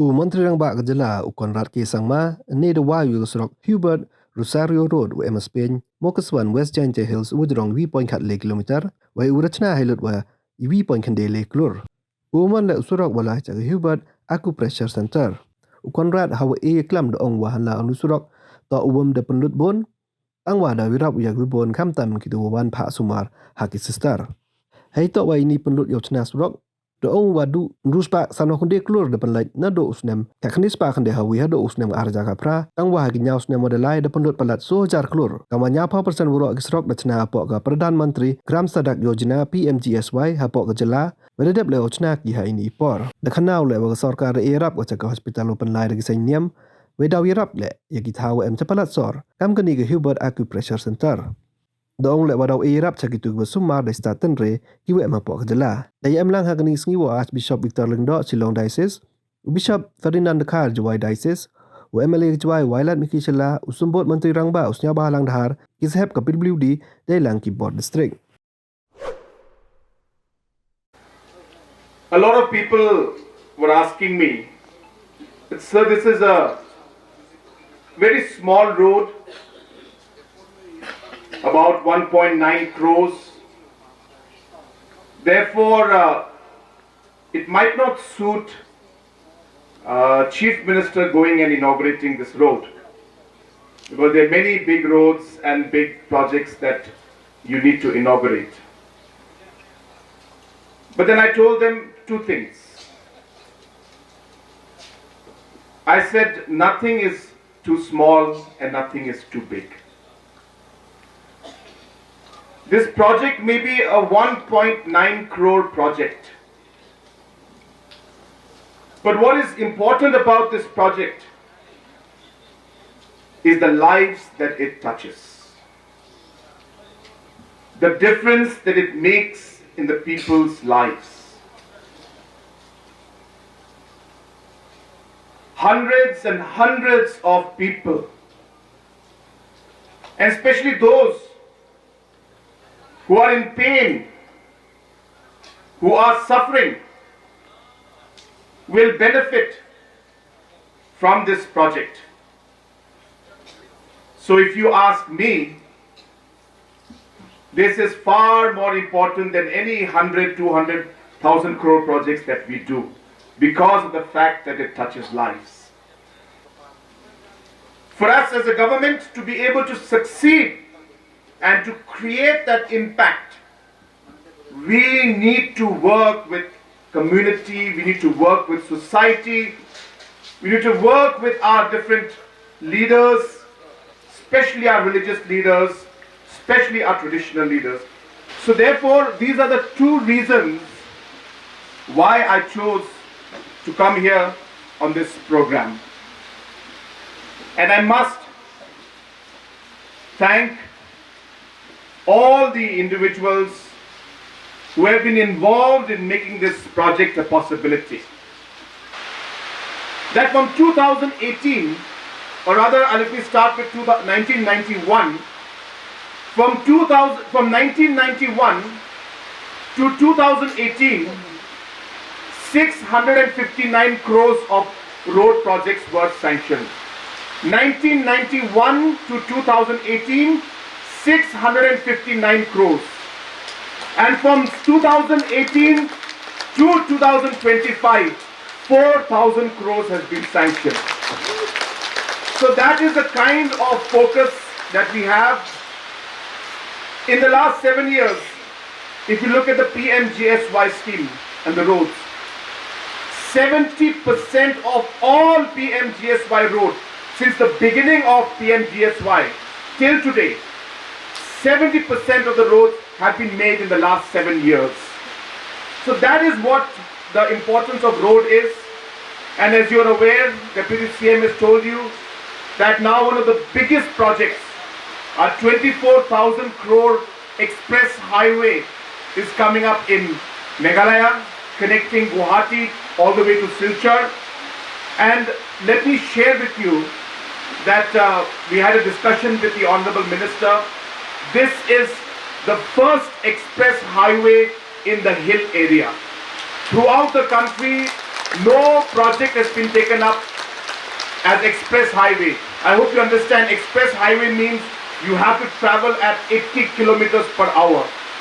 Menteri Rangba Gajala Conrad ke sangma ne de wayu srok Hubert Rosario Road wa Spain Mookaswan West Giant Hills wudrong 2.4 kilometer wa urachna hilot wa 2.4 klur. Man la usurok wala cha Hubert Acupressure Center. Conrad hawa klam de ong wa hala usurok to de penlut bon ang wa da wirap ya bon kam tam kitu wan pha sumar haki sister. Hai to wa ini penlut yochna surok the ong wadu ruspa sano kunde klur de penlait na do usnem taknis pa kan de hawi do usnem arja kapra ang wa ginya usnem modelai de pendut palat so jar klur kamanya pa persen wuro gisrok dachna po ga perdana menteri gram sadak yojana PMGSY ha po ga jala wedep le ochna ki ha ini por de khanau le wa sarkar erap ga chaka hospital open lai de niam wedaw erap le yagi thaw em chapalat sor kam kani ga Hubert Acupressure Center dong le wadaw irap chakitu besumar de staten re kiwe mapok jela dai amlang hakani sngiwa Archbishop Victor Lengdo Silong Diocese Bishop Ferdinand Khar Jwai Diocese wa MLA Jwai Wailat Mikishela usumbot Menteri Rangba usnya bahalang dhar kishep ka PWD dai lang ki board district. A lot of people were asking me, sir, this is a very small road, about 1.9 crores. Therefore, it might not suit Chief Minister going and inaugurating this road, because there are many big roads and big projects that you need to inaugurate. But then I told them two things. I said nothing is too small and nothing is too big. This project may be a 1.9 crore project. But what is important about this project is the lives that it touches. The difference that it makes in the people's lives. Hundreds and hundreds of people, and especially those who are in pain, who are suffering, will benefit from this project. So if you ask me, this is far more important than any 100, 200,000 crore projects that we do, because of the fact that it touches lives. For us as a government to be able to succeed and to create that impact, we need to work with community, we need to work with society, we need to work with our different leaders, especially our religious leaders, especially our traditional leaders. So therefore, these are the two reasons why I chose to come here on this program. And I must thank all the individuals who have been involved in making this project a possibility. That from 2018, or rather let me start with 1991, from 1991 to 2018, 659 crores of road projects were sanctioned. 1991 to 2018, 659 crores. And from 2018 to 2025, 4,000 crores has been sanctioned. So that is the kind of focus that we have. In the last 7 years, if you look at the PMGSY scheme and the roads, 70% of all PMGSY roads since the beginning of PMGSY till today, 70% of the roads have been made in the last 7 years. So that is what the importance of road is. And as you are aware, Deputy CM has told you that now one of the biggest projects, our 24,000 crore express highway, is coming up in Meghalaya, connecting Guwahati all the way to Silchar. And let me share with you that we had a discussion with the Honorable Minister. This is the first express highway in the hill area. Throughout the country, No project has been taken up as express highway. I hope you understand express highway means you have to travel at 80 kilometers per hour.